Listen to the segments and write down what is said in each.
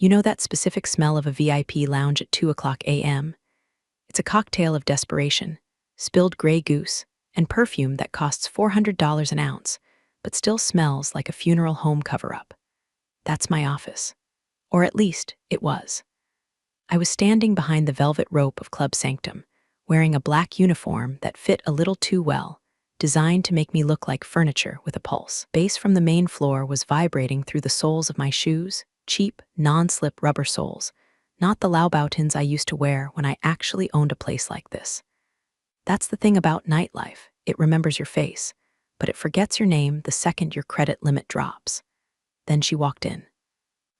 You know that specific smell of a VIP lounge at 2 o'clock a.m.? It's a cocktail of desperation, spilled Grey Goose, and perfume that costs $400 an ounce, but still smells like a funeral home cover-up. That's my office. Or at least, it was. I was standing behind the velvet rope of Club Sanctum, wearing a black uniform that fit a little too well, designed to make me look like furniture with a pulse. Bass from the main floor was vibrating through the soles of my shoes, cheap, non-slip rubber soles, not the Laubautins I used to wear when I actually owned a place like this. That's the thing about nightlife. It remembers your face, but it forgets your name the second your credit limit drops. Then she walked in.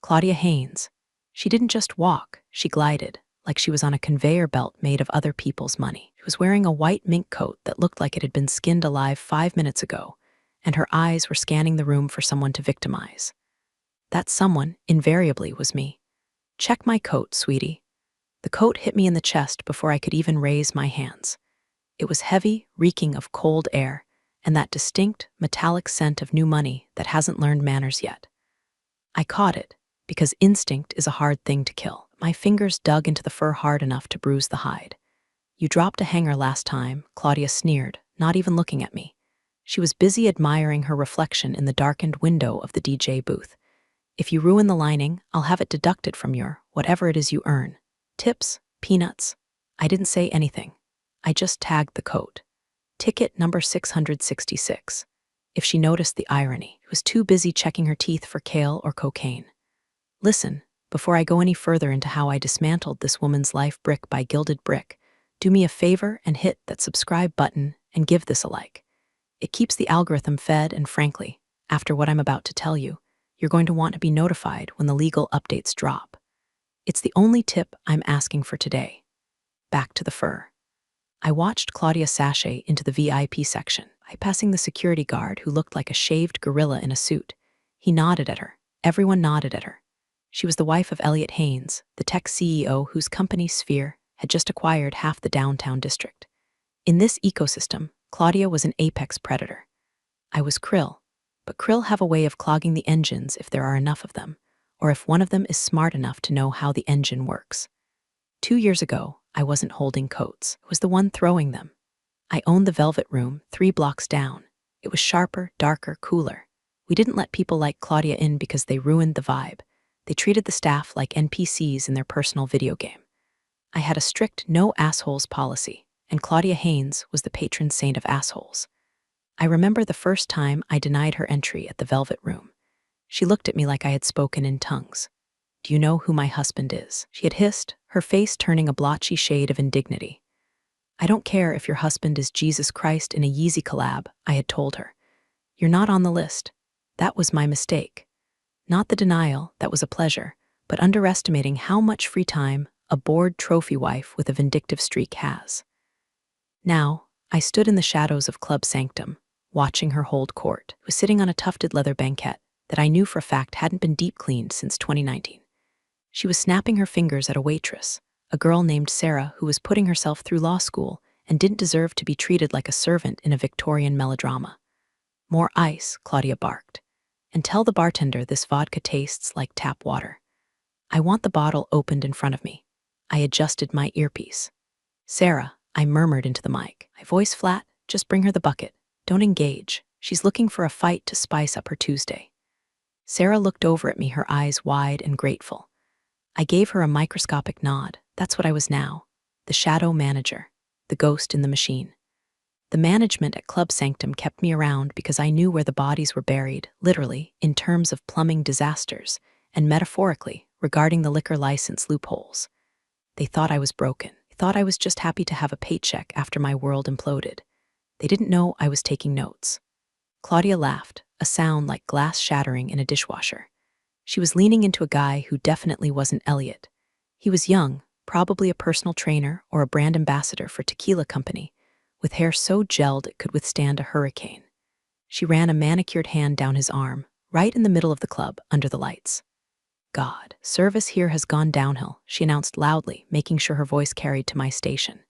Claudia Haynes. She didn't just walk, she glided, like she was on a conveyor belt made of other people's money. She was wearing a white mink coat that looked like it had been skinned alive 5 minutes ago, and her eyes were scanning the room for someone to victimize. That someone, invariably, was me. "Check my coat, sweetie." The coat hit me in the chest before I could even raise my hands. It was heavy, reeking of cold air, and that distinct, metallic scent of new money that hasn't learned manners yet. I caught it, because instinct is a hard thing to kill. My fingers dug into the fur hard enough to bruise the hide. "You dropped a hanger last time," Claudia sneered, not even looking at me. She was busy admiring her reflection in the darkened window of the DJ booth. "If you ruin the lining, I'll have it deducted from your, whatever it is you earn. Tips, peanuts." I didn't say anything. I just tagged the coat. "Ticket number 666. If she noticed the irony, she was too busy checking her teeth for kale or cocaine. "Listen, before I go any further into how I dismantled this woman's life brick by gilded brick, do me a favor and hit that subscribe button and give this a like. It keeps the algorithm fed, and frankly, after what I'm about to tell you, you're going to want to be notified when the legal updates drop. It's the only tip I'm asking for today." Back to the fur. I watched Claudia sashay into the VIP section, bypassing the security guard who looked like a shaved gorilla in a suit. He nodded at her. Everyone nodded at her. She was the wife of Elliot Haynes, the tech CEO whose company Sphere had just acquired half the downtown district. In this ecosystem, Claudia was an apex predator. I was Krill, but Krill have a way of clogging the engines if there are enough of them, or if one of them is smart enough to know how the engine works. 2 years ago, I wasn't holding coats. I was the one throwing them. I owned the Velvet Room 3 blocks down. It was sharper, darker, cooler. We didn't let people like Claudia in because they ruined the vibe. They treated the staff like NPCs in their personal video game. I had a strict no assholes policy, and Claudia Haynes was the patron saint of assholes. I remember the first time I denied her entry at the Velvet Room. She looked at me like I had spoken in tongues. "Do you know who my husband is?" she had hissed, her face turning a blotchy shade of indignity. "I don't care if your husband is Jesus Christ in a Yeezy collab," I had told her. "You're not on the list. That was my mistake." Not the denial, that was a pleasure, but underestimating how much free time a bored trophy wife with a vindictive streak has. Now, I stood in the shadows of Club Sanctum, watching her hold court, who was sitting on a tufted leather banquette that I knew for a fact hadn't been deep cleaned since 2019. She was snapping her fingers at a waitress, a girl named Sarah who was putting herself through law school and didn't deserve to be treated like a servant in a Victorian melodrama. "More ice," Claudia barked. "And tell the bartender this vodka tastes like tap water." I want the bottle opened in front of me. I adjusted my earpiece. "Sarah," I murmured into the mic, my voice flat, "just bring her the bucket. Don't engage. She's looking for a fight to spice up her Tuesday." Sarah looked over at me, her eyes wide and grateful. I gave her a microscopic nod. That's what I was now. The shadow manager. The ghost in the machine. The management at Club Sanctum kept me around because I knew where the bodies were buried, literally, in terms of plumbing disasters, and metaphorically, regarding the liquor license loopholes. They thought I was broken. They thought I was just happy to have a paycheck after my world imploded. They didn't know I was taking notes. Claudia laughed, a sound like glass shattering in a dishwasher. She was leaning into a guy who definitely wasn't Elliot. He was young, probably a personal trainer or a brand ambassador for tequila company, with hair so gelled it could withstand a hurricane. She ran a manicured hand down his arm, right in the middle of the club, under the lights. "God, service here has gone downhill," she announced loudly, making sure her voice carried to my station.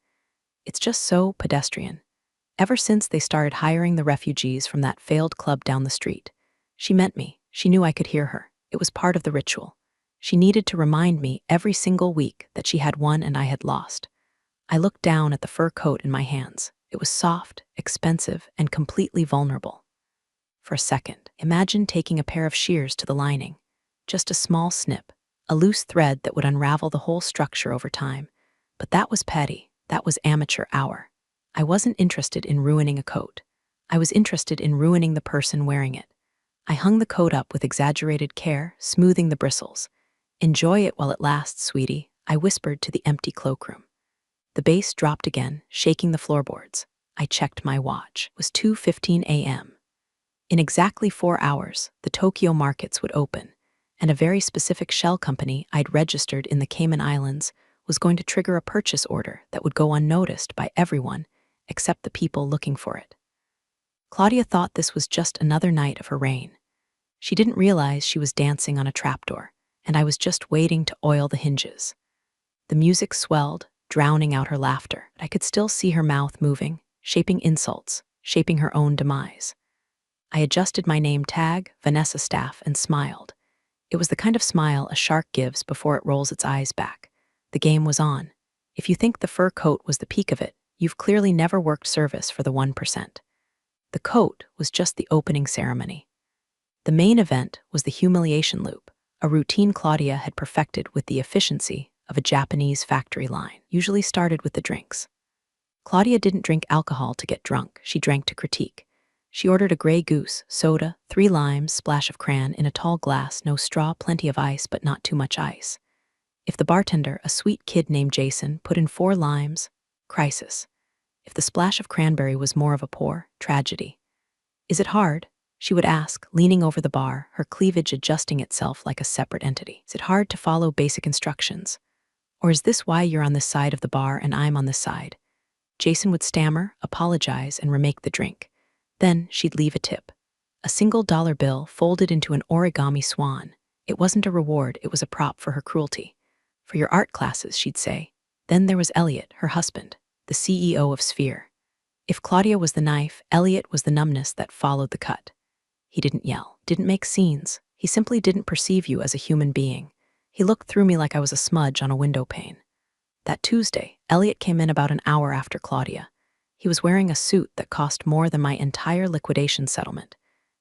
"It's just so pedestrian. Ever since they started hiring the refugees from that failed club down the street." She meant me. She knew I could hear her. It was part of the ritual. She needed to remind me every single week that she had won and I had lost. I looked down at the fur coat in my hands. It was soft, expensive, and completely vulnerable. For a second, imagine taking a pair of shears to the lining. Just a small snip, a loose thread that would unravel the whole structure over time. But that was petty. That was amateur hour. I wasn't interested in ruining a coat. I was interested in ruining the person wearing it. I hung the coat up with exaggerated care, smoothing the bristles. "Enjoy it while it lasts, sweetie," I whispered to the empty cloakroom. The bass dropped again, shaking the floorboards. I checked my watch. It was 2:15 a.m. In exactly 4 hours, the Tokyo markets would open, and a very specific shell company I'd registered in the Cayman Islands was going to trigger a purchase order that would go unnoticed by everyone except the people looking for it. Claudia thought this was just another night of her reign. She didn't realize she was dancing on a trapdoor, and I was just waiting to oil the hinges. The music swelled, drowning out her laughter. I could still see her mouth moving, shaping insults, shaping her own demise. I adjusted my name tag, Vanessa Staff, and smiled. It was the kind of smile a shark gives before it rolls its eyes back. The game was on. If you think the fur coat was the peak of it, you've clearly never worked service for the 1%. The coat was just the opening ceremony. The main event was the humiliation loop, a routine Claudia had perfected with the efficiency of a Japanese factory line. Usually started with the drinks. Claudia didn't drink alcohol to get drunk, she drank to critique. She ordered a Grey Goose, soda, 3 limes, splash of cran in a tall glass, no straw, plenty of ice, but not too much ice. If the bartender, a sweet kid named Jason, put in 4 limes, crisis. If the splash of cranberry was more of a pour, tragedy. "Is it hard?" she would ask, leaning over the bar, her cleavage adjusting itself like a separate entity. "Is it hard to follow basic instructions? Or is this why you're on this side of the bar and I'm on this side?" Jason would stammer, apologize, and remake the drink. Then she'd leave a tip. A single dollar bill folded into an origami swan. It wasn't a reward, it was a prop for her cruelty. "For your art classes," she'd say. Then there was Elliot, her husband, the CEO of Sphere. If Claudia was the knife, Elliot was the numbness that followed the cut. He didn't yell, didn't make scenes. He simply didn't perceive you as a human being. He looked through me like I was a smudge on a window pane. That Tuesday, Elliot came in about an hour after Claudia. He was wearing a suit that cost more than my entire liquidation settlement.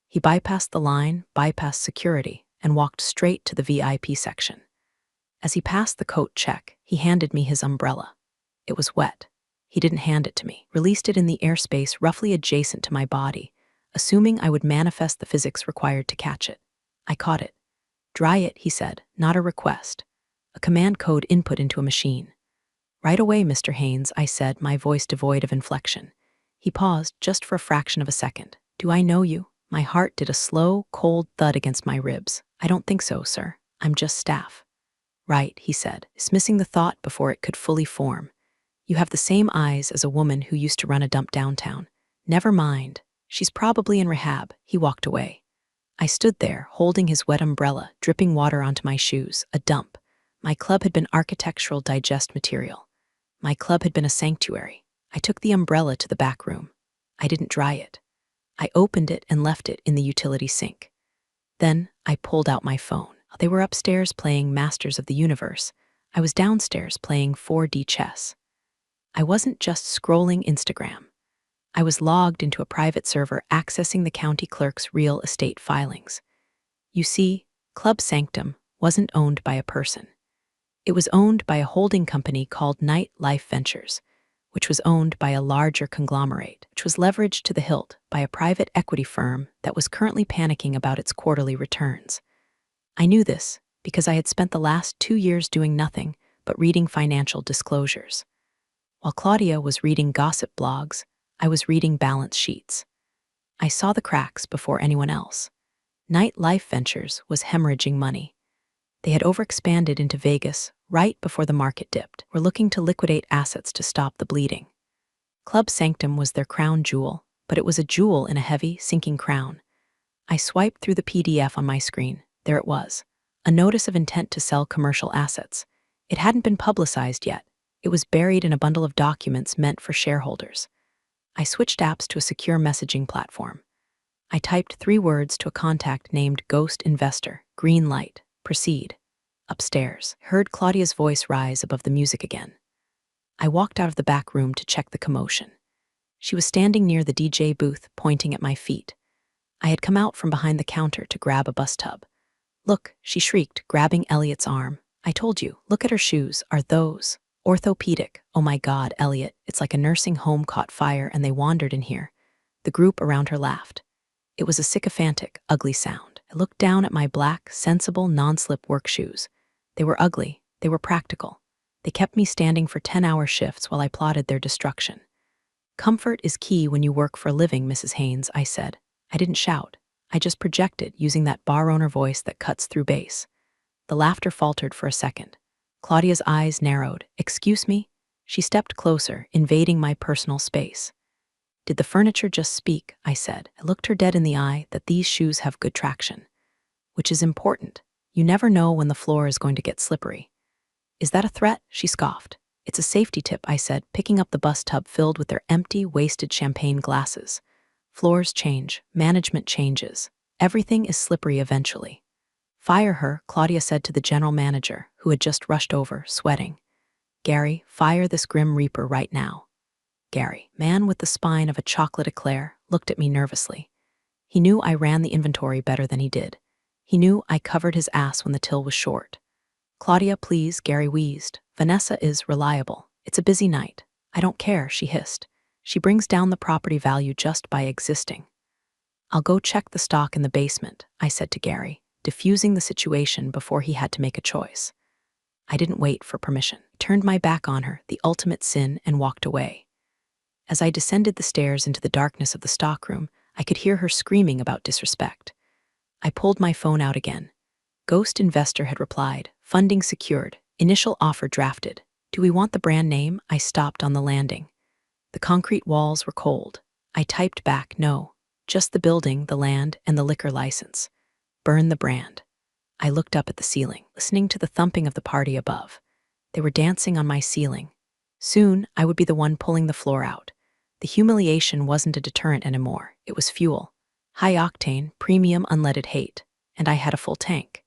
He bypassed the line, bypassed security, and walked straight to the VIP section. As he passed the coat check, he handed me his umbrella. It was wet. He didn't hand it to me, released it in the airspace roughly adjacent to my body, assuming I would manifest the physics required to catch it. I caught it. "Dry it," he said, not a request. A command code input into a machine. "Right away, Mr. Haynes," I said, my voice devoid of inflection. He paused just for a fraction of a second. "Do I know you?" My heart did a slow, cold thud against my ribs. "I don't think so, sir. I'm just staff." "Right," he said, dismissing the thought before it could fully form. "You have the same eyes as a woman who used to run a dump downtown. Never mind. She's probably in rehab." He walked away. I stood there, holding his wet umbrella, dripping water onto my shoes, a dump. My club had been architectural digest material. My club had been a sanctuary. I took the umbrella to the back room. I didn't dry it. I opened it and left it in the utility sink. Then I pulled out my phone. They were upstairs playing Masters of the Universe. I was downstairs playing 4D chess. I wasn't just scrolling Instagram. I was logged into a private server accessing the county clerk's real estate filings. You see, Club Sanctum wasn't owned by a person. It was owned by a holding company called Night Life Ventures, which was owned by a larger conglomerate, which was leveraged to the hilt by a private equity firm that was currently panicking about its quarterly returns. I knew this because I had spent the last 2 years doing nothing but reading financial disclosures. While Claudia was reading gossip blogs, I was reading balance sheets. I saw the cracks before anyone else. Night Life Ventures was hemorrhaging money. They had overexpanded into Vegas right before the market dipped, were looking to liquidate assets to stop the bleeding. Club Sanctum was their crown jewel, but it was a jewel in a heavy, sinking crown. I swiped through the PDF on my screen. There it was, a notice of intent to sell commercial assets. It hadn't been publicized yet. It was buried in a bundle of documents meant for shareholders. I switched apps to a secure messaging platform. I typed 3 words to a contact named Ghost Investor, green light, proceed. Upstairs, heard Claudia's voice rise above the music again. I walked out of the back room to check the commotion. She was standing near the DJ booth, pointing at my feet. I had come out from behind the counter to grab a bus tub. Look, she shrieked, grabbing Elliot's arm. I told you, look at her shoes. Are those orthopedic? Oh my God, Elliot, it's like a nursing home caught fire and they wandered in here. The group around her laughed. It was a sycophantic, ugly sound. I looked down at my black, sensible, non-slip work shoes. They were ugly. They were practical. They kept me standing for 10-hour shifts while I plotted their destruction. Comfort is key when you work for a living, Mrs. Haynes, I said. I didn't shout. I just projected, using that bar owner voice that cuts through bass. The laughter faltered for a second. Claudia's eyes narrowed. Excuse me? She stepped closer, invading my personal space. Did the furniture just speak? I said. I looked her dead in the eye that these shoes have good traction. Which is important. You never know when the floor is going to get slippery. Is that a threat? She scoffed. It's a safety tip, I said, picking up the bus tub filled with their empty, wasted champagne glasses. Floors change, management changes. Everything is slippery eventually. Fire her, Claudia said to the general manager, who had just rushed over, sweating. Gary, fire this grim reaper right now. Gary, man with the spine of a chocolate eclair, looked at me nervously. He knew I ran the inventory better than he did. He knew I covered his ass when the till was short. Claudia, please, Gary wheezed. Vanessa is reliable. It's a busy night. I don't care, she hissed. She brings down the property value just by existing. I'll go check the stock in the basement, I said to Gary, diffusing the situation before he had to make a choice. I didn't wait for permission. I turned my back on her, the ultimate sin, and walked away. As I descended the stairs into the darkness of the stockroom, I could hear her screaming about disrespect. I pulled my phone out again. Ghost Investor had replied, funding secured, initial offer drafted. Do we want the brand name? I stopped on the landing. The concrete walls were cold. I typed back, no, just the building, the land, and the liquor license. Burn the brand. I looked up at the ceiling, listening to the thumping of the party above. They were dancing on my ceiling. Soon, I would be the one pulling the floor out. The humiliation wasn't a deterrent anymore. It was fuel. High-octane, premium unleaded hate. And I had a full tank.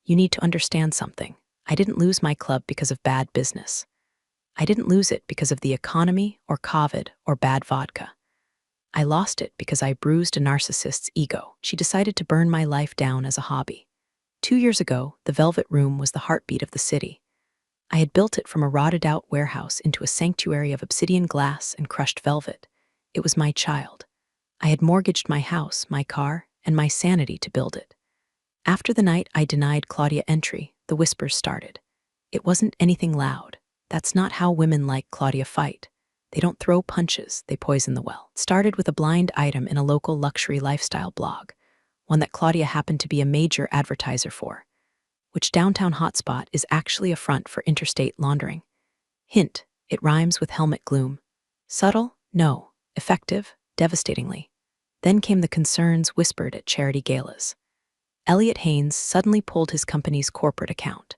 You need to understand something. I didn't lose my club because of bad business. I didn't lose it because of the economy or COVID or bad vodka. I lost it because I bruised a narcissist's ego. She decided to burn my life down as a hobby. 2 years ago, the Velvet Room was the heartbeat of the city. I had built it from a rotted-out warehouse into a sanctuary of obsidian glass and crushed velvet. It was my child. I had mortgaged my house, my car, and my sanity to build it. After the night I denied Claudia entry, the whispers started. It wasn't anything loud. That's not how women like Claudia fight. They don't throw punches, they poison the well. It started with a blind item in a local luxury lifestyle blog, one that Claudia happened to be a major advertiser for, which downtown hotspot is actually a front for interstate laundering. Hint, it rhymes with helmet gloom. Subtle? No. Effective? Devastatingly. Then came the concerns whispered at charity galas. Elliot Haynes suddenly pulled his company's corporate account.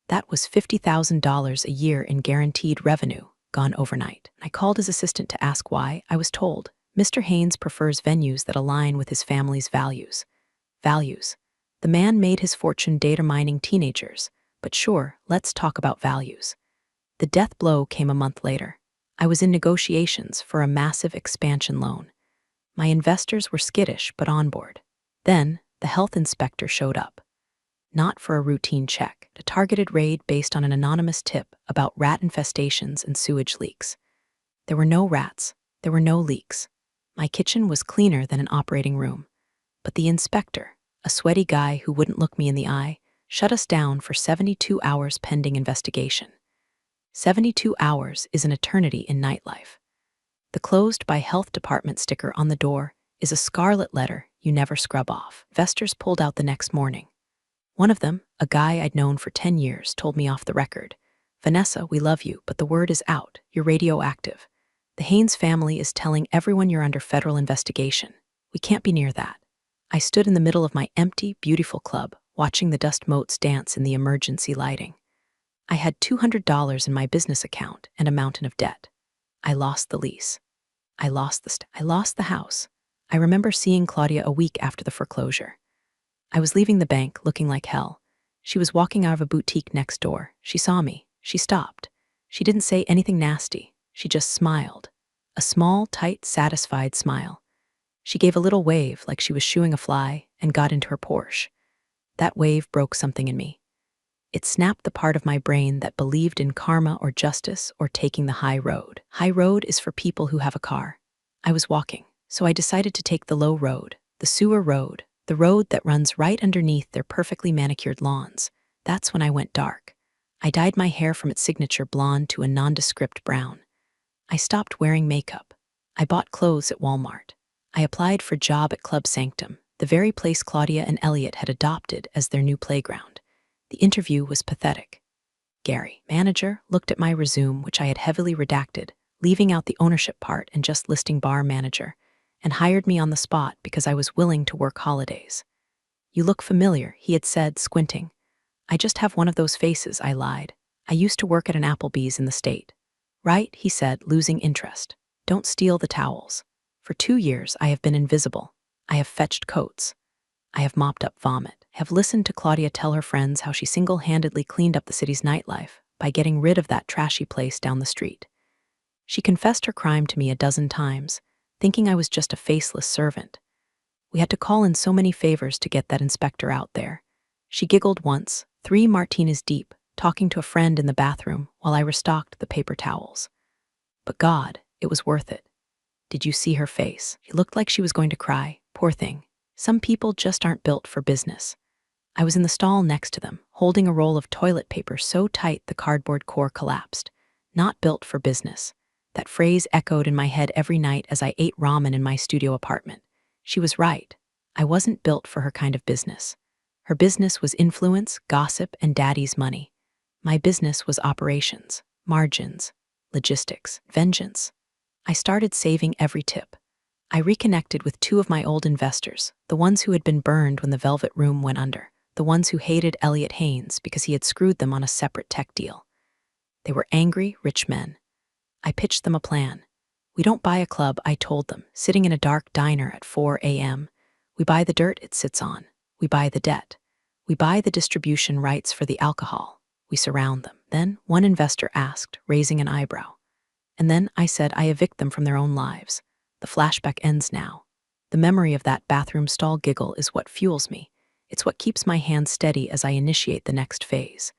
That was $50,000 a year in guaranteed revenue, gone overnight. I called his assistant to ask why. I was told, Mr. Haynes prefers venues that align with his family's values. Values. The man made his fortune data mining teenagers, but sure, let's talk about values. The death blow came a month later. I was in negotiations for a massive expansion loan. My investors were skittish but on board. Then, the health inspector showed up. Not for a routine check, a targeted raid based on an anonymous tip about rat infestations and sewage leaks. There were no rats. There were no leaks. My kitchen was cleaner than an operating room. But the inspector, a sweaty guy who wouldn't look me in the eye, shut us down for 72 hours pending investigation. 72 hours is an eternity in nightlife. The closed by health department sticker on the door is a scarlet letter you never scrub off. Investors pulled out the next morning. One of them, a guy I'd known for 10 years, told me off the record, Vanessa, we love you, but the word is out. You're radioactive. The Haynes family is telling everyone you're under federal investigation. We can't be near that. I stood in the middle of my empty, beautiful club, watching the dust motes dance in the emergency lighting. I had $200 in my business account and a mountain of debt. I lost the lease. I lost the house. I remember seeing Claudia a week after the foreclosure. I was leaving the bank looking like hell. She was walking out of a boutique next door. She saw me. She stopped. She didn't say anything nasty. She just smiled. A small, tight, satisfied smile. She gave a little wave like she was shooing a fly and got into her Porsche. That wave broke something in me. It snapped the part of my brain that believed in karma or justice or taking the high road. High road is for people who have a car. I was walking, so I decided to take the low road, the sewer road, the road that runs right underneath their perfectly manicured lawns. That's when I went dark. I dyed my hair from its signature blonde to a nondescript brown. I stopped wearing makeup. I bought clothes at Walmart. I applied for a job at Club Sanctum, the very place Claudia and Elliot had adopted as their new playground. The interview was pathetic. Gary, manager, looked at my resume, which I had heavily redacted, leaving out the ownership part and just listing bar manager, and hired me on the spot because I was willing to work holidays. You look familiar, he had said, squinting. I just have one of those faces, I lied. I used to work at an Applebee's in the state. Right, he said, losing interest. Don't steal the towels. For 2 years, I have been invisible. I have fetched coats. I have mopped up vomit. I have listened to Claudia tell her friends how she single-handedly cleaned up the city's nightlife by getting rid of that trashy place down the street. She confessed her crime to me a dozen times, thinking I was just a faceless servant. We had to call in so many favors to get that inspector out there. She giggled once, 3 martinis deep, talking to a friend in the bathroom while I restocked the paper towels. But God, it was worth it. Did you see her face? She looked like she was going to cry. Poor thing. Some people just aren't built for business. I was in the stall next to them, holding a roll of toilet paper so tight the cardboard core collapsed. Not built for business. That phrase echoed in my head every night as I ate ramen in my studio apartment. She was right. I wasn't built for her kind of business. Her business was influence, gossip, and daddy's money. My business was operations, margins, logistics, vengeance. I started saving every tip. I reconnected with 2 of my old investors, the ones who had been burned when the Velvet Room went under, the ones who hated Elliot Haynes because he had screwed them on a separate tech deal. They were angry, rich men. I pitched them a plan. We don't buy a club, I told them, sitting in a dark diner at 4 a.m. We buy the dirt it sits on. We buy the debt. We buy the distribution rights for the alcohol. We surround them. Then one investor asked, raising an eyebrow. And then I said I evict them from their own lives. The flashback ends now. The memory of that bathroom stall giggle is what fuels me. It's what keeps my hand steady as I initiate the next phase.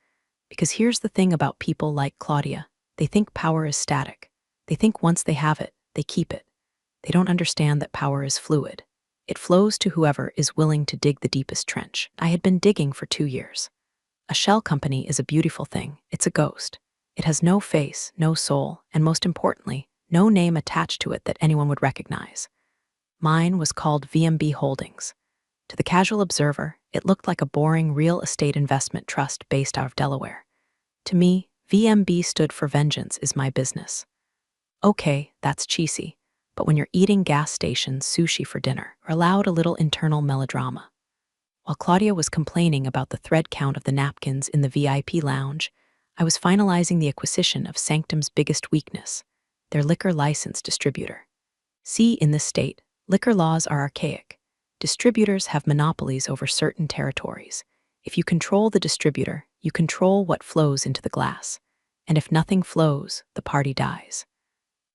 Because here's the thing about people like Claudia. They think power is static. They think once they have it, they keep it. They don't understand that power is fluid. It flows to whoever is willing to dig the deepest trench. I had been digging for 2 years. A shell company is a beautiful thing. It's a ghost. It has no face, no soul, and most importantly, no name attached to it that anyone would recognize. Mine was called VMB Holdings. To the casual observer, it looked like a boring real estate investment trust based out of Delaware. To me, VMB stood for Vengeance is my business. Okay, that's cheesy, but when you're eating gas station sushi for dinner, you're allowed a little internal melodrama. While Claudia was complaining about the thread count of the napkins in the VIP lounge, I was finalizing the acquisition of Sanctum's biggest weakness, their liquor license distributor. See, in this state, liquor laws are archaic. Distributors have monopolies over certain territories. If you control the distributor, you control what flows into the glass. And if nothing flows, the party dies.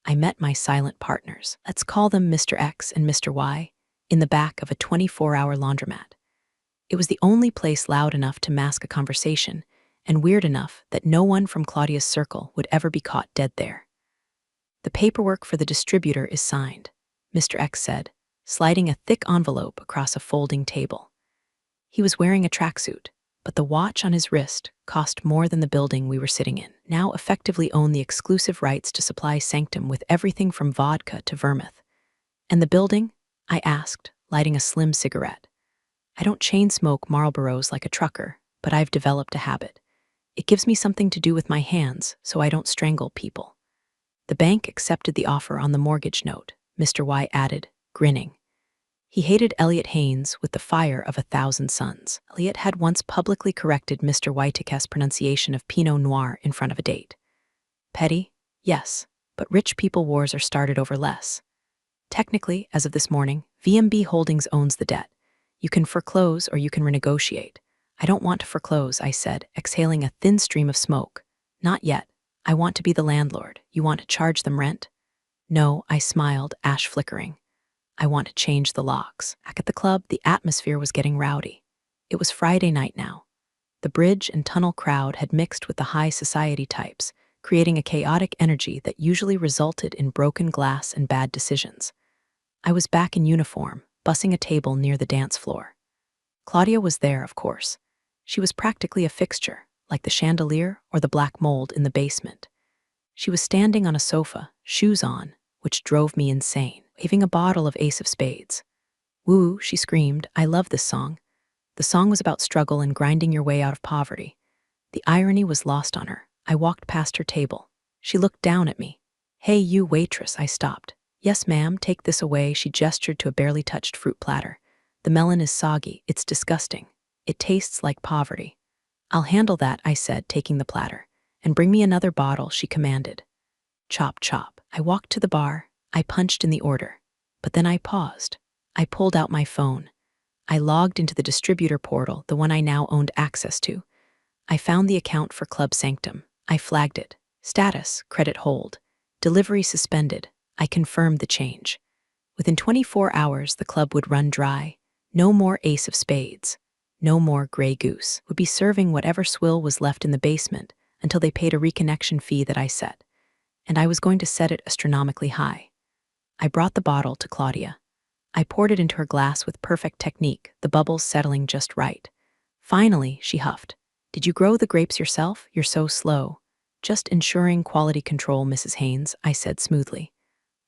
I met my silent partners, let's call them Mr. X and Mr. Y, in the back of a 24-hour laundromat. It was the only place loud enough to mask a conversation, and weird enough that no one from Claudia's circle would ever be caught dead there. The paperwork for the distributor is signed, Mr. X said, sliding a thick envelope across a folding table. He was wearing a tracksuit, but the watch on his wrist cost more than the building we were sitting in. Now effectively own the exclusive rights to supply Sanctum with everything from vodka to vermouth. And the building? I asked, lighting a slim cigarette. I don't chain smoke Marlboros like a trucker, but I've developed a habit. It gives me something to do with my hands so I don't strangle people. The bank accepted the offer on the mortgage note, Mr. Y added, grinning. He hated Elliot Haynes with the fire of 1,000 suns. Elliot had once publicly corrected Mr. Whitaker's pronunciation of Pinot Noir in front of a date. Petty? Yes, but rich people wars are started over less. Technically, as of this morning, VMB Holdings owns the debt. You can foreclose or you can renegotiate. I don't want to foreclose, I said, exhaling a thin stream of smoke. Not yet. I want to be the landlord. You want to charge them rent? No, I smiled, ash flickering. I want to change the locks. Back at the club, the atmosphere was getting rowdy. It was Friday night now. The bridge and tunnel crowd had mixed with the high society types, creating a chaotic energy that usually resulted in broken glass and bad decisions. I was back in uniform, bussing a table near the dance floor. Claudia was there, of course. She was practically a fixture, like the chandelier or the black mold in the basement. She was standing on a sofa, shoes on, which drove me insane, waving a bottle of Ace of Spades. Woo, she screamed, I love this song. The song was about struggle and grinding your way out of poverty. The irony was lost on her. I walked past her table. She looked down at me. Hey, you waitress, I stopped. Yes, ma'am, take this away, she gestured to a barely touched fruit platter. The melon is soggy, it's disgusting. It tastes like poverty. I'll handle that, I said, taking the platter. And bring me another bottle, she commanded. Chop, chop. I walked to the bar. I punched in the order. But then I paused. I pulled out my phone. I logged into the distributor portal, the one I now owned access to. I found the account for Club Sanctum. I flagged it. Status, credit hold. Delivery suspended. I confirmed the change. Within 24 hours, the club would run dry. No more Ace of Spades. No more Grey Goose. Would be serving whatever swill was left in the basement until they paid a reconnection fee that I set. And I was going to set it astronomically high. I brought the bottle to Claudia. I poured it into her glass with perfect technique, the bubbles settling just right. Finally, she huffed. Did you grow the grapes yourself? You're so slow. Just ensuring quality control, Mrs. Haynes, I said smoothly.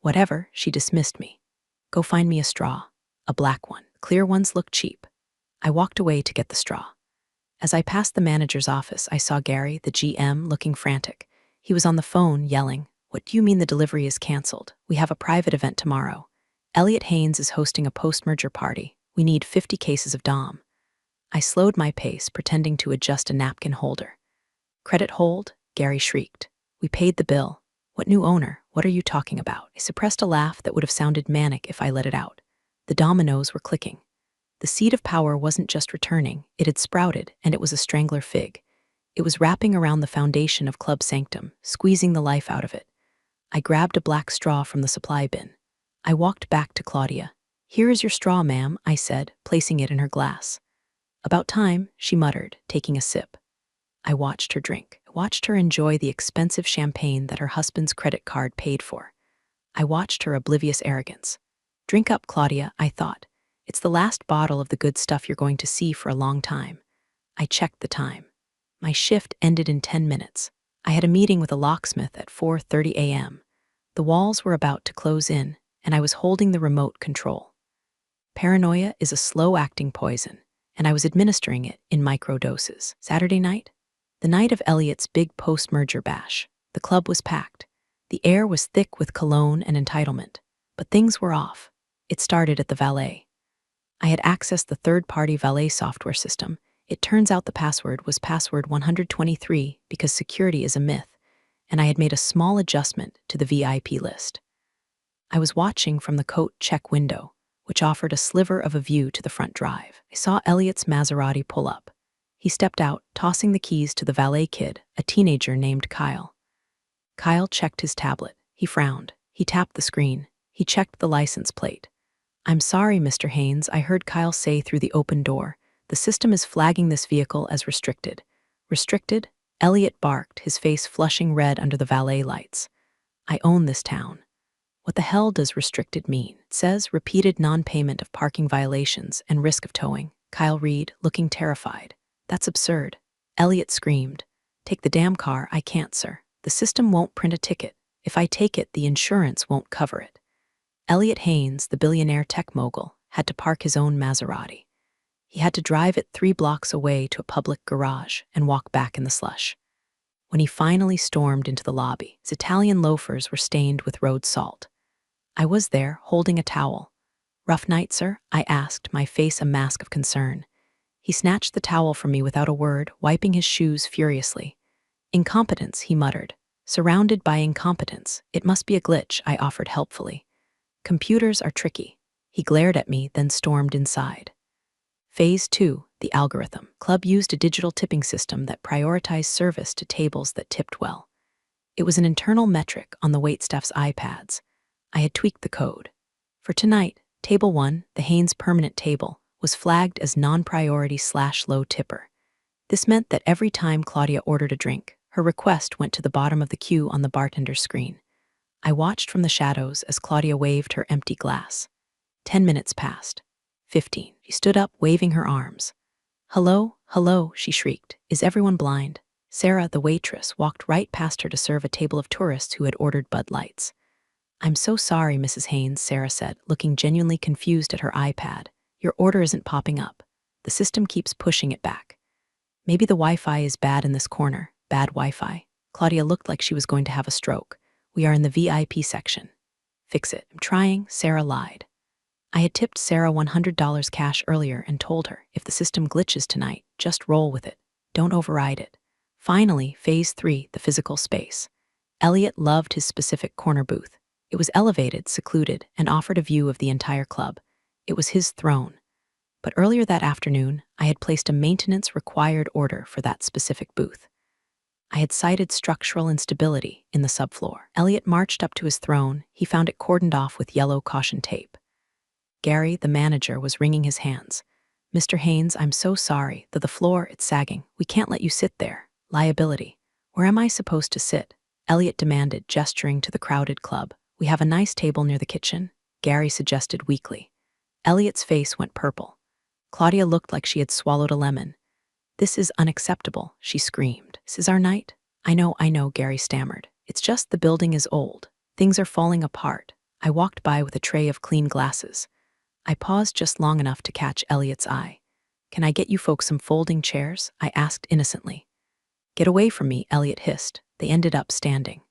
Whatever, she dismissed me. Go find me a straw. A black one. Clear ones look cheap. I walked away to get the straw. As I passed the manager's office, I saw Gary, the GM, looking frantic. He was on the phone, yelling, What do you mean the delivery is canceled? We have a private event tomorrow. Elliot Haynes is hosting a post-merger party. We need 50 cases of Dom. I slowed my pace, pretending to adjust a napkin holder. Credit hold? Gary shrieked. We paid the bill. What new owner? What are you talking about? I suppressed a laugh that would have sounded manic if I let it out. The dominoes were clicking. The seed of power wasn't just returning, it had sprouted, and it was a strangler fig. It was wrapping around the foundation of Club Sanctum, squeezing the life out of it. I grabbed a black straw from the supply bin. I walked back to Claudia. Here is your straw, ma'am, I said, placing it in her glass. About time, she muttered, taking a sip. I watched her drink. I watched her enjoy the expensive champagne that her husband's credit card paid for. I watched her oblivious arrogance. Drink up, Claudia, I thought. It's the last bottle of the good stuff you're going to see for a long time. I checked the time. My shift ended in 10 minutes. I had a meeting with a locksmith at 4:30 a.m. The walls were about to close in, and I was holding the remote control. Paranoia is a slow-acting poison, and I was administering it in microdoses. Saturday night? The night of Elliot's big post-merger bash. The club was packed. The air was thick with cologne and entitlement. But things were off. It started at the valet. I had accessed the third-party valet software system. It turns out the password was password 123 because security is a myth, and I had made a small adjustment to the VIP list. I was watching from the coat check window, which offered a sliver of a view to the front drive. I saw Elliot's Maserati pull up. He stepped out, tossing the keys to the valet kid, a teenager named Kyle. Kyle checked his tablet. He frowned. He tapped the screen. He checked the license plate. I'm sorry, Mr. Haynes, I heard Kyle say through the open door. The system is flagging this vehicle as restricted. Restricted? Elliot barked, his face flushing red under the valet lights. I own this town. What the hell does restricted mean? It says repeated non-payment of parking violations and risk of towing. Kyle read, looking terrified. That's absurd. Elliot screamed. Take the damn car, I can't, sir. The system won't print a ticket. If I take it, the insurance won't cover it. Elliot Haynes, the billionaire tech mogul, had to park his own Maserati. He had to drive it 3 blocks away to a public garage and walk back in the slush. When he finally stormed into the lobby, his Italian loafers were stained with road salt. I was there, holding a towel. Rough night, sir? I asked, my face a mask of concern. He snatched the towel from me without a word, wiping his shoes furiously. Incompetence, he muttered. Surrounded by incompetence. It must be a glitch, I offered helpfully. Computers are tricky. He glared at me, then stormed inside. Phase 2, The algorithm. Club used a digital tipping system that prioritized service to tables that tipped well. It was an internal metric on the waitstaff's iPads. I had tweaked the code. For tonight, Table 1, the Haynes permanent table, was flagged as non-priority/low tipper. This meant that every time Claudia ordered a drink, her request went to the bottom of the queue on the bartender's screen. I watched from the shadows as Claudia waved her empty glass. 10 minutes passed. 15. She stood up, waving her arms. "Hello, hello," she shrieked. "Is everyone blind?" Sarah, the waitress, walked right past her to serve a table of tourists who had ordered Bud Lights. "I'm so sorry, Mrs. Haynes," Sarah said, looking genuinely confused at her iPad. "Your order isn't popping up. The system keeps pushing it back." "Maybe the Wi-Fi is bad in this corner." "Bad Wi-Fi?" Claudia looked like she was going to have a stroke. "We are in the VIP section." "Fix it." "I'm trying," Sarah lied. I had tipped Sarah $100 cash earlier and told her, if the system glitches tonight, just roll with it. Don't override it. Finally, Phase 3, the physical space. Elliot loved his specific corner booth. It was elevated, secluded, and offered a view of the entire club. It was his throne. But earlier that afternoon, I had placed a maintenance-required order for that specific booth. I had cited structural instability in the subfloor. Elliot marched up to his throne. He found it cordoned off with yellow caution tape. Gary, the manager, was wringing his hands. "Mr. Haynes, I'm so sorry. The floor, it's sagging. We can't let you sit there. Liability." "Where am I supposed to sit?" Elliot demanded, gesturing to the crowded club. "We have a nice table near the kitchen," Gary suggested weakly. Elliot's face went purple. Claudia looked like she had swallowed a lemon. "This is unacceptable," she screamed. "This is our night?" I know, Gary stammered. "It's just the building is old. Things are falling apart." I walked by with a tray of clean glasses. I paused just long enough to catch Elliot's eye. "Can I get you folks some folding chairs?" I asked innocently. "Get away from me," Elliot hissed. They ended up standing.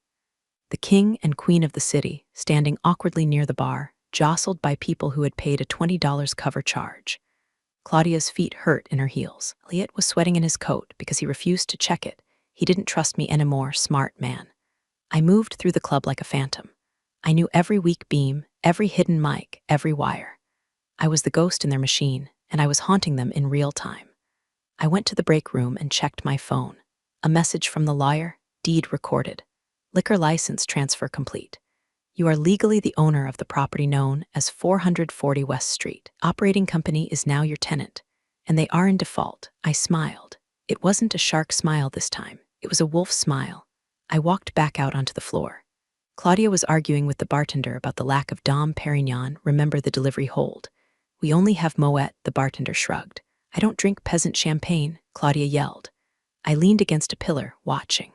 The king and queen of the city, standing awkwardly near the bar, jostled by people who had paid a $20 cover charge. Claudia's feet hurt in her heels. Elliot was sweating in his coat because he refused to check it. He didn't trust me anymore, smart man. I moved through the club like a phantom. I knew every weak beam, every hidden mic, every wire. I was the ghost in their machine, and I was haunting them in real time. I went to the break room and checked my phone. A message from the lawyer, deed recorded. Liquor license transfer complete. You are legally the owner of the property known as 440 West Street. Operating company is now your tenant, and they are in default. I smiled. It wasn't a shark smile this time. It was a wolf smile. I walked back out onto the floor. Claudia was arguing with the bartender about the lack of Dom Perignon, remember the delivery hold. "We only have Moet," the bartender shrugged. "I don't drink peasant champagne," Claudia yelled. I leaned against a pillar, watching.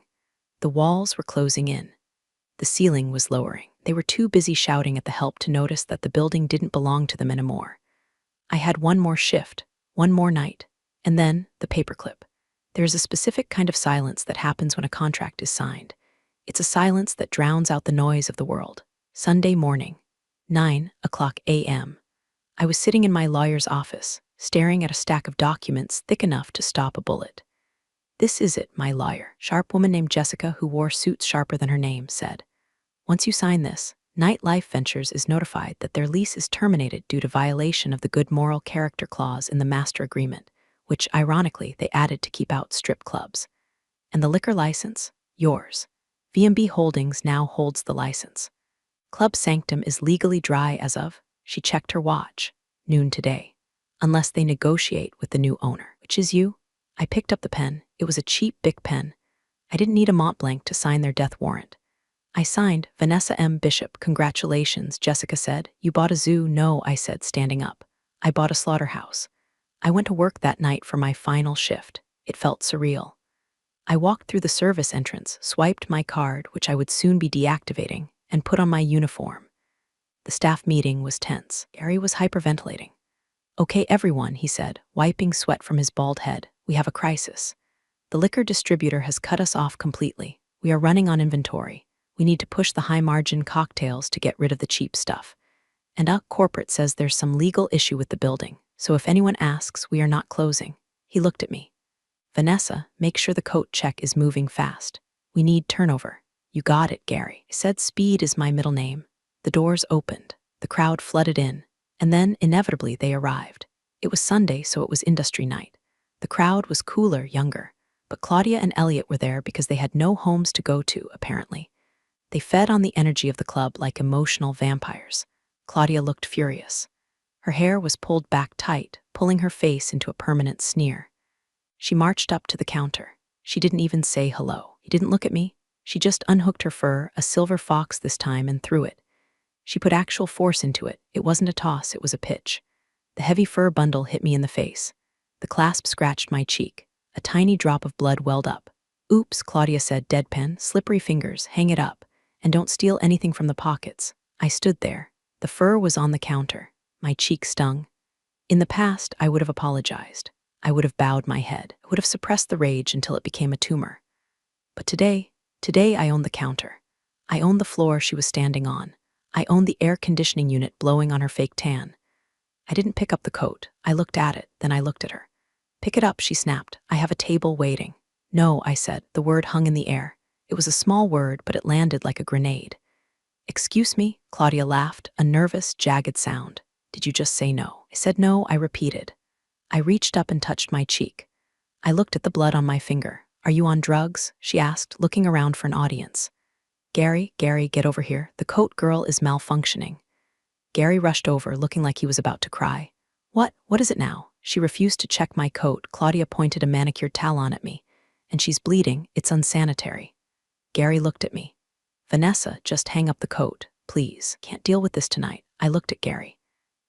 The walls were closing in. The ceiling was lowering. They were too busy shouting at the help to notice that the building didn't belong to them anymore. I had one more shift, one more night, and then the paperclip. There is a specific kind of silence that happens when a contract is signed. It's a silence that drowns out the noise of the world. Sunday morning, 9:00 a.m. I was sitting in my lawyer's office, staring at a stack of documents thick enough to stop a bullet. "This is it," my lawyer, sharp woman named Jessica who wore suits sharper than her name, said. "Once you sign this, Nightlife Ventures is notified that their lease is terminated due to violation of the good moral character clause in the master agreement, which, ironically, they added to keep out strip clubs. And the liquor license? Yours. VMB Holdings now holds the license. Club Sanctum is legally dry as of," she checked her watch, "noon today. Unless they negotiate with the new owner, which is you." I picked up the pen. It was a cheap Bic pen. I didn't need a Montblanc to sign their death warrant. I signed, "Vanessa M. Bishop, congratulations," Jessica said. "You bought a zoo?" "No," I said, standing up. "I bought a slaughterhouse." I went to work that night for my final shift. It felt surreal. I walked through the service entrance, swiped my card, which I would soon be deactivating, and put on my uniform. The staff meeting was tense. Gary was hyperventilating. "Okay, everyone," he said, wiping sweat from his bald head. "We have a crisis. The liquor distributor has cut us off completely. We are running on inventory. We need to push the high-margin cocktails to get rid of the cheap stuff. And corporate says there's some legal issue with the building, so if anyone asks, we are not closing." He looked at me. "Vanessa, make sure the coat check is moving fast. We need turnover." "You got it, Gary." I said speed is my middle name. The doors opened. The crowd flooded in. And then, inevitably, they arrived. It was Sunday, so it was industry night. The crowd was cooler, younger, but Claudia and Elliot were there because they had no homes to go to, apparently. They fed on the energy of the club like emotional vampires. Claudia looked furious. Her hair was pulled back tight, pulling her face into a permanent sneer. She marched up to the counter. She didn't even say hello. He didn't look at me. She just unhooked her fur, a silver fox this time, and threw it. She put actual force into it. It wasn't a toss, it was a pitch. The heavy fur bundle hit me in the face. The clasp scratched my cheek. A tiny drop of blood welled up. Oops, Claudia said, deadpan, slippery fingers, hang it up. And don't steal anything from the pockets. I stood there. The fur was on the counter. My cheek stung. In the past, I would have apologized. I would have bowed my head. I would have suppressed the rage until it became a tumor. But today I owned the counter. I owned the floor she was standing on. I owned the air conditioning unit blowing on her fake tan. I didn't pick up the coat. I looked at it, then I looked at her. Pick it up, she snapped. I have a table waiting. No, I said. The word hung in the air. It was a small word, but it landed like a grenade. Excuse me, Claudia laughed, a nervous, jagged sound. Did you just say no? I said no, I repeated. I reached up and touched my cheek. I looked at the blood on my finger. Are you on drugs? She asked, looking around for an audience. Gary, get over here. The coat girl is malfunctioning. Gary rushed over, looking like he was about to cry. What is it now? She refused to check my coat. Claudia pointed a manicured talon at me. And she's bleeding. It's unsanitary. Gary looked at me. Vanessa, just hang up the coat, please. Can't deal with this tonight. I looked at Gary.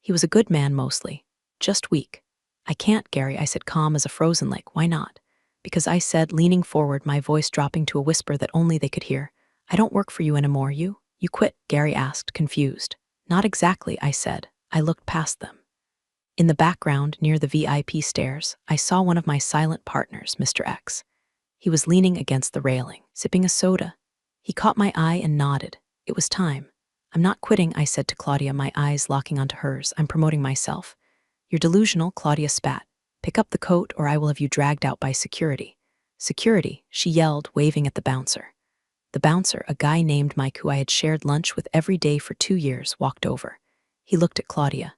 He was a good man mostly. Just weak. I can't, Gary, I said, calm as a frozen lake. Why not? Because I said, leaning forward, my voice dropping to a whisper that only they could hear. I don't work for you anymore, you? You quit? Gary asked, confused. Not exactly, I said. I looked past them. In the background, near the VIP stairs, I saw one of my silent partners, Mr. X. He was leaning against the railing, sipping a soda. He caught my eye and nodded. It was time. I'm not quitting, I said to Claudia, my eyes locking onto hers. I'm promoting myself. You're delusional, Claudia spat. Pick up the coat or I will have you dragged out by security. Security, she yelled, waving at the bouncer. The bouncer, a guy named Mike who I had shared lunch with every day for 2 years, walked over. He looked at Claudia.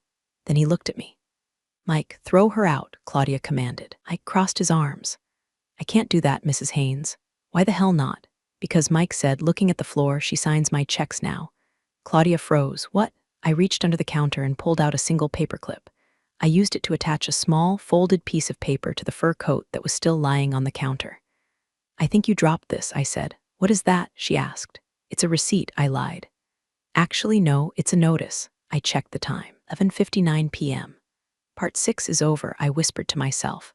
Then he looked at me. Mike, throw her out, Claudia commanded. Ike crossed his arms. I can't do that, Mrs. Haynes. Why the hell not? Because Mike said, looking at the floor, she signs my checks now. Claudia froze. What? I reached under the counter and pulled out a single paperclip. I used it to attach a small, folded piece of paper to the fur coat that was still lying on the counter. I think you dropped this, I said. What is that? She asked. It's a receipt, I lied. Actually, no, it's a notice. I checked the time. 11:59 p.m. Part 6 is over, I whispered to myself.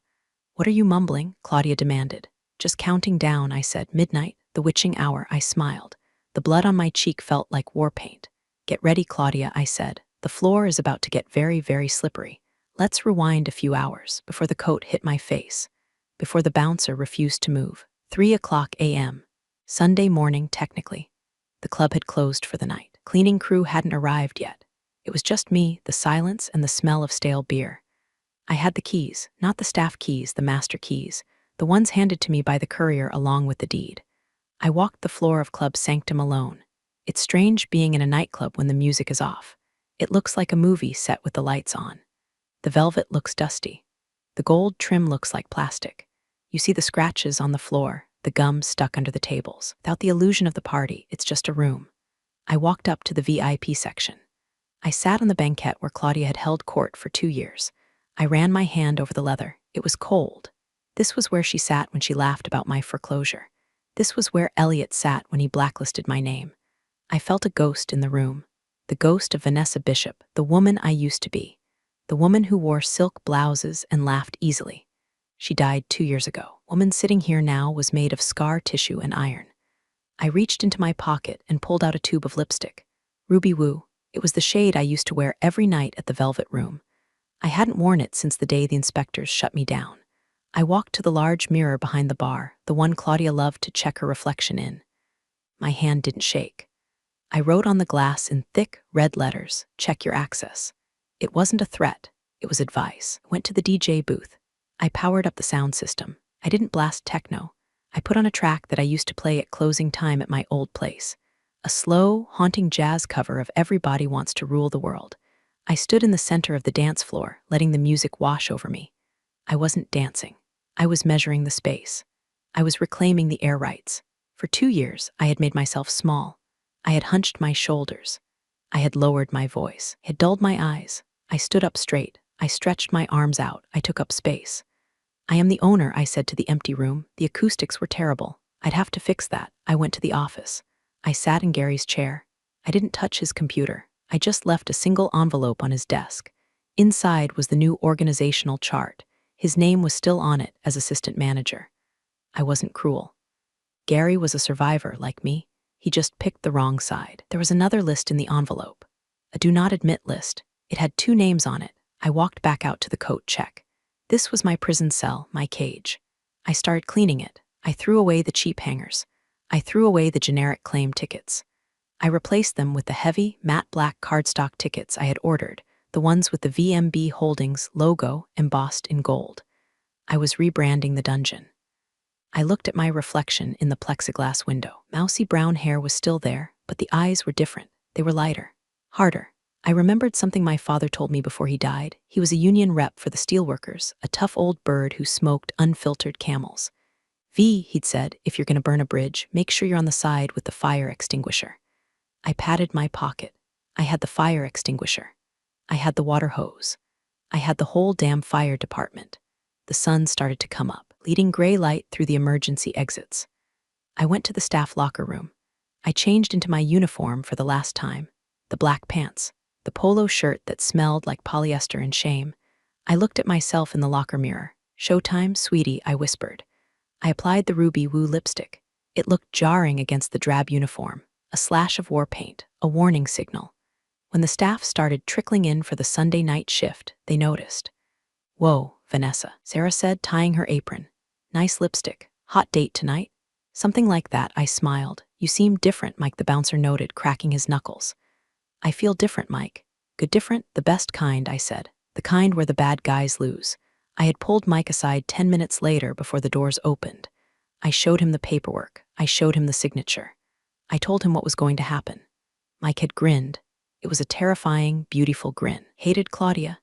What are you mumbling? Claudia demanded. Just counting down, I said. Midnight, the witching hour, I smiled. The blood on my cheek felt like war paint. Get ready, Claudia, I said. The floor is about to get very, very slippery. Let's rewind a few hours before the coat hit my face, before the bouncer refused to move. 3:00 a.m. Sunday morning, technically. The club had closed for the night. Cleaning crew hadn't arrived yet. It was just me, the silence, and the smell of stale beer. I had the keys, not the staff keys, the master keys, the ones handed to me by the courier along with the deed. I walked the floor of Club Sanctum alone. It's strange being in a nightclub when the music is off. It looks like a movie set with the lights on. The velvet looks dusty. The gold trim looks like plastic. You see the scratches on the floor, the gum stuck under the tables. Without the illusion of the party, it's just a room. I walked up to the VIP section. I sat on the banquette where Claudia had held court for 2 years. I ran my hand over the leather. It was cold. This was where she sat when she laughed about my foreclosure. This was where Elliot sat when he blacklisted my name. I felt a ghost in the room. The ghost of Vanessa Bishop, the woman I used to be. The woman who wore silk blouses and laughed easily. She died 2 years ago. The woman sitting here now was made of scar tissue and iron. I reached into my pocket and pulled out a tube of lipstick. Ruby Woo. It was the shade I used to wear every night at the Velvet Room. I hadn't worn it since the day the inspectors shut me down. I walked to the large mirror behind the bar, the one Claudia loved to check her reflection in. My hand didn't shake. I wrote on the glass in thick, red letters, check your access. It wasn't a threat. It was advice. I went to the DJ booth. I powered up the sound system. I didn't blast techno. I put on a track that I used to play at closing time at my old place. A slow, haunting jazz cover of Everybody Wants to Rule the World. I stood in the center of the dance floor, letting the music wash over me. I wasn't dancing. I was measuring the space. I was reclaiming the air rights. For 2 years, I had made myself small. I had hunched my shoulders. I had lowered my voice. I had dulled my eyes. I stood up straight. I stretched my arms out. I took up space. I am the owner, I said to the empty room. The acoustics were terrible. I'd have to fix that. I went to the office. I sat in Gary's chair. I didn't touch his computer. I just left a single envelope on his desk. Inside was the new organizational chart. His name was still on it as assistant manager. I wasn't cruel. Gary was a survivor like me. He just picked the wrong side. There was another list in the envelope. A do not admit list. It had 2 names on it. I walked back out to the coat check. This was my prison cell, my cage. I started cleaning it. I threw away the cheap hangers. I threw away the generic claim tickets. I replaced them with the heavy, matte black cardstock tickets I had ordered, the ones with the VMB Holdings logo embossed in gold. I was rebranding the dungeon. I looked at my reflection in the plexiglass window. Mousy brown hair was still there, but the eyes were different. They were lighter, harder. I remembered something my father told me before he died. He was a union rep for the steelworkers, a tough old bird who smoked unfiltered Camels. V, he'd said, if you're going to burn a bridge, make sure you're on the side with the fire extinguisher. I patted my pocket. I had the fire extinguisher. I had the water hose. I had the whole damn fire department. The sun started to come up, leading gray light through the emergency exits. I went to the staff locker room. I changed into my uniform for the last time. The black pants, the polo shirt that smelled like polyester and shame. I looked at myself in the locker mirror. Showtime, sweetie, I whispered. I applied the Ruby Woo lipstick. It looked jarring against the drab uniform, a slash of war paint, a warning signal. When the staff started trickling in for the Sunday night shift, they noticed. Whoa, Vanessa, Sarah said, tying her apron. Nice lipstick. Hot date tonight? Something like that, I smiled. You seem different, Mike the bouncer noted, cracking his knuckles. I feel different, Mike. Good different? The best kind, I said. The kind where the bad guys lose. I had pulled Mike aside 10 minutes later before the doors opened. I showed him the paperwork. I showed him the signature. I told him what was going to happen. Mike had grinned. It was a terrifying, beautiful grin. Hated Claudia.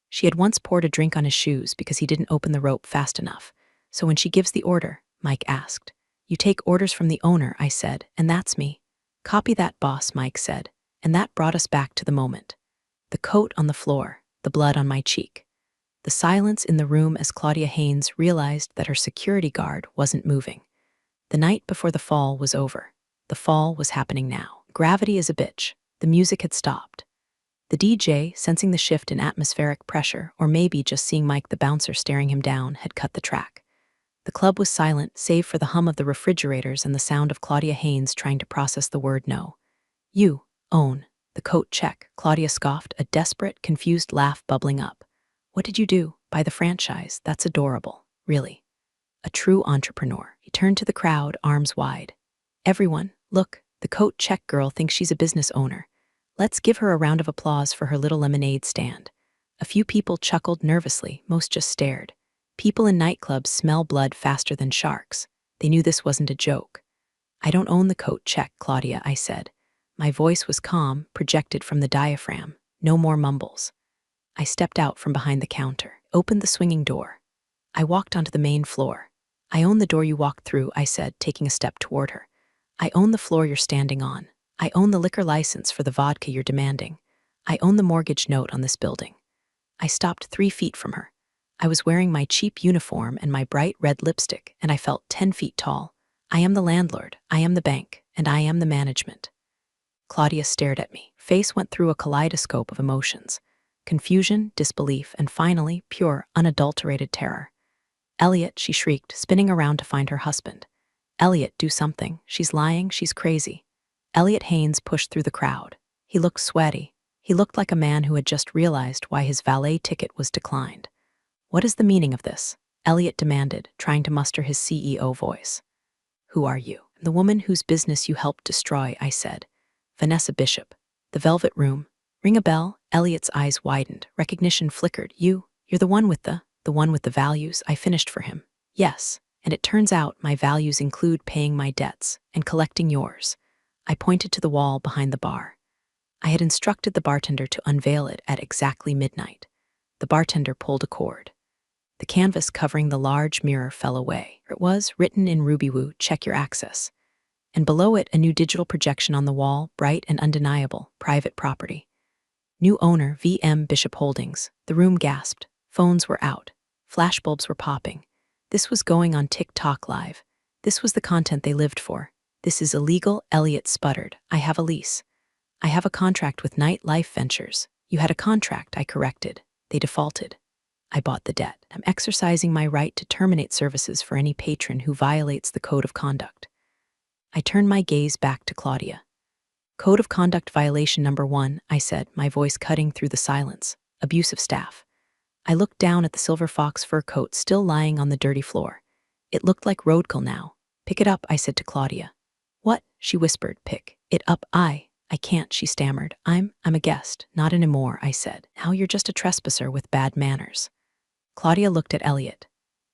She had once poured a drink on his shoes because he didn't open the rope fast enough. So when she gives the order, Mike asked. You take orders from the owner, I said, and that's me. Copy that, boss, Mike said. And that brought us back to the moment. The coat on the floor, the blood on my cheek. The silence in the room as Claudia Haynes realized that her security guard wasn't moving. The night before the fall was over. The fall was happening now. Gravity is a bitch. The music had stopped. The DJ, sensing the shift in atmospheric pressure, or maybe just seeing Mike the bouncer staring him down, had cut the track. The club was silent, save for the hum of the refrigerators and the sound of Claudia Haynes trying to process the word no. You own the coat check, Claudia scoffed, a desperate, confused laugh bubbling up. What did you do? Buy the franchise? That's adorable. Really. A true entrepreneur. He turned to the crowd, arms wide. Everyone, look, the coat check girl thinks she's a business owner. Let's give her a round of applause for her little lemonade stand. A few people chuckled nervously, most just stared. People in nightclubs smell blood faster than sharks. They knew this wasn't a joke. I don't own the coat check, Claudia, I said. My voice was calm, projected from the diaphragm. No more mumbles. I stepped out from behind the counter, opened the swinging door. I walked onto the main floor. I own the door you walked through, I said, taking a step toward her. I own the floor you're standing on. I own the liquor license for the vodka you're demanding. I own the mortgage note on this building. I stopped 3 feet from her. I was wearing my cheap uniform and my bright red lipstick, and I felt 10 feet tall. I am the landlord, I am the bank, and I am the management. Claudia stared at me. Face went through a kaleidoscope of emotions. Confusion, disbelief, and finally, pure, unadulterated terror. Elliot, she shrieked, spinning around to find her husband. Elliot, do something. She's lying, she's crazy. Elliot Haynes pushed through the crowd. He looked sweaty. He looked like a man who had just realized why his valet ticket was declined. What is the meaning of this? Elliot demanded, trying to muster his CEO voice. Who are you? The woman whose business you helped destroy, I said. Vanessa Bishop. The Velvet Room. Ring a bell? Elliot's eyes widened. Recognition flickered. You're the one with the values. I finished for him. Yes, and it turns out my values include paying my debts and collecting yours. I pointed to the wall behind the bar. I had instructed the bartender to unveil it at exactly midnight. The bartender pulled a cord. The canvas covering the large mirror fell away. It was written in RubyWoo, check your access. And below it, a new digital projection on the wall, bright and undeniable, private property. New owner, VM Bishop Holdings. The room gasped. Phones were out. Flashbulbs were popping. This was going on TikTok Live. This was the content they lived for. This is illegal, Elliot sputtered. I have a lease. I have a contract with Night Life Ventures. You had a contract, I corrected. They defaulted. I bought the debt. I'm exercising my right to terminate services for any patron who violates the code of conduct. I turned my gaze back to Claudia. Code of conduct violation number 1, I said, my voice cutting through the silence. Abusive staff. I looked down at the silver fox fur coat still lying on the dirty floor. It looked like roadkill now. Pick it up, I said to Claudia. What? She whispered. Pick it up. I can't, she stammered. I'm a guest, not anymore, I said. Now you're just a trespasser with bad manners. Claudia looked at Elliot.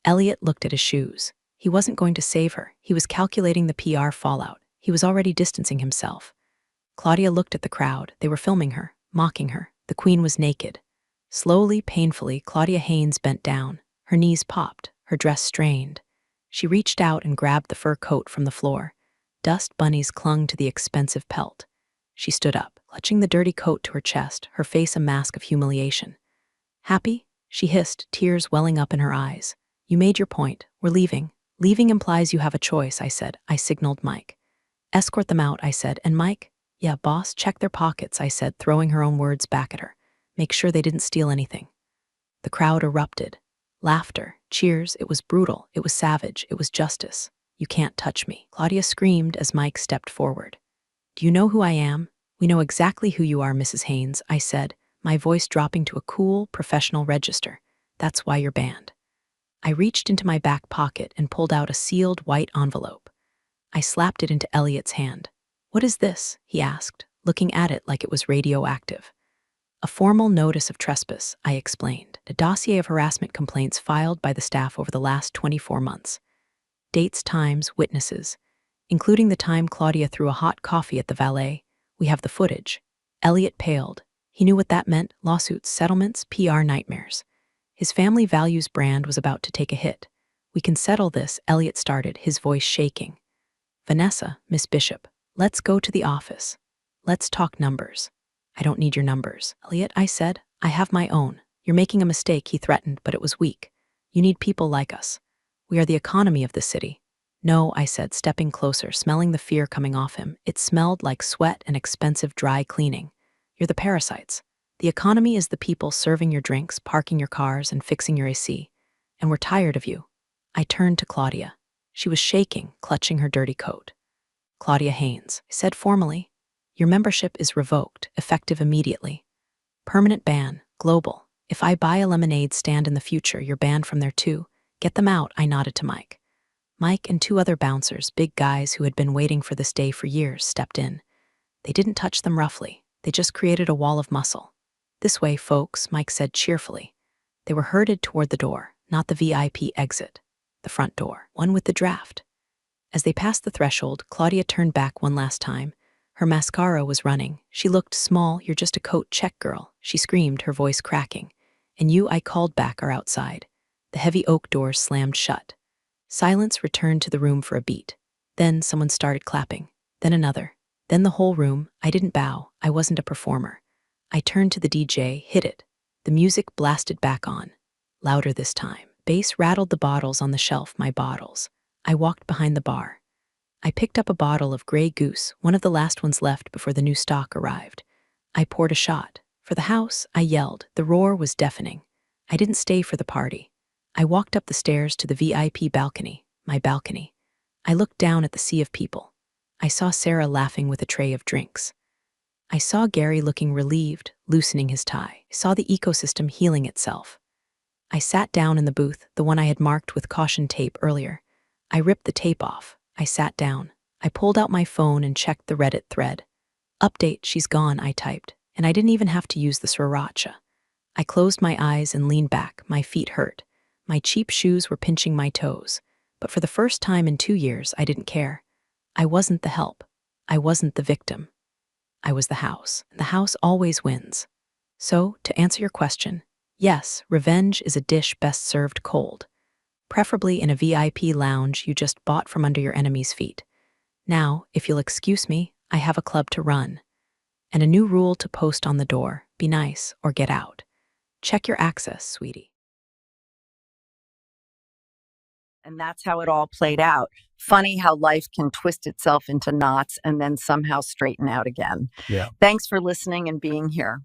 Elliot looked at his shoes. He wasn't going to save her. He was calculating the PR fallout. He was already distancing himself. Claudia looked at the crowd. They were filming her, mocking her. The queen was naked. Slowly, painfully, Claudia Haynes bent down. Her knees popped, her dress strained. She reached out and grabbed the fur coat from the floor. Dust bunnies clung to the expensive pelt. She stood up, clutching the dirty coat to her chest, her face a mask of humiliation. Happy? She hissed, tears welling up in her eyes. You made your point. We're leaving. Leaving implies you have a choice, I said. I signaled Mike. Escort them out, I said. And Mike? Yeah, boss, check their pockets, I said, throwing her own words back at her. Make sure they didn't steal anything. The crowd erupted. Laughter, cheers, it was brutal, it was savage, it was justice. You can't touch me. Claudia screamed as Mike stepped forward. Do you know who I am? We know exactly who you are, Mrs. Haynes, I said, my voice dropping to a cool, professional register. That's why you're banned. I reached into my back pocket and pulled out a sealed white envelope. I slapped it into Elliot's hand. What is this? He asked, looking at it like it was radioactive. A formal notice of trespass, I explained. A dossier of harassment complaints filed by the staff over the last 24 months. Dates, times, witnesses, including the time Claudia threw a hot coffee at the valet. We have the footage. Elliot paled. He knew what that meant: lawsuits, settlements, PR nightmares. His family values brand was about to take a hit. We can settle this, Elliot started, his voice shaking. Vanessa, Miss Bishop, let's go to the office. Let's talk numbers. I don't need your numbers. Elliot, I said, I have my own. You're making a mistake, he threatened, but it was weak. You need people like us. We are the economy of the city. No, I said, stepping closer, smelling the fear coming off him. It smelled like sweat and expensive dry cleaning. You're the parasites. The economy is the people serving your drinks, parking your cars, and fixing your AC. And we're tired of you. I turned to Claudia. She was shaking, clutching her dirty coat. Claudia Haynes, I said formally, your membership is revoked, effective immediately. Permanent ban, global. If I buy a lemonade stand in the future, you're banned from there too. Get them out, I nodded to Mike. Mike and 2 other bouncers, big guys who had been waiting for this day for years, stepped in. They didn't touch them roughly. They just created a wall of muscle. This way, folks, Mike said cheerfully. They were herded toward the door, not the VIP exit. The front door, one with the draft. As they passed the threshold, Claudia turned back one last time. Her mascara was running. She looked small. You're just a coat check girl, she screamed, her voice cracking. And you, I called back, are outside. The heavy oak doors slammed shut. Silence returned to the room for a beat. Then someone started clapping. Then another. Then the whole room. I didn't bow. I wasn't a performer. I turned to the DJ, hit it. The music blasted back on. Louder this time. Bass rattled the bottles on the shelf, my bottles. I walked behind the bar. I picked up a bottle of Grey Goose, one of the last ones left before the new stock arrived. I poured a shot. For the house, I yelled. The roar was deafening. I didn't stay for the party. I walked up the stairs to the VIP balcony, my balcony. I looked down at the sea of people. I saw Sarah laughing with a tray of drinks. I saw Gary looking relieved, loosening his tie. I saw the ecosystem healing itself. I sat down in the booth, the one I had marked with caution tape earlier. I ripped the tape off. I sat down. I pulled out my phone and checked the Reddit thread. Update, she's gone, I typed, and I didn't even have to use the sriracha. I closed my eyes and leaned back. My feet hurt. My cheap shoes were pinching my toes. But for the first time in 2 years, I didn't care. I wasn't the help. I wasn't the victim. I was the house. The house always wins. So, to answer your question, Yes, revenge is a dish best served cold, preferably in a VIP lounge you just bought from under your enemy's feet. Now, if you'll excuse me, I have a club to run. And a new rule to post on the door: be nice or get out. Check your access, sweetie. And that's how it all played out. Funny how life can twist itself into knots and then somehow straighten out again. Yeah. Thanks for listening and being here.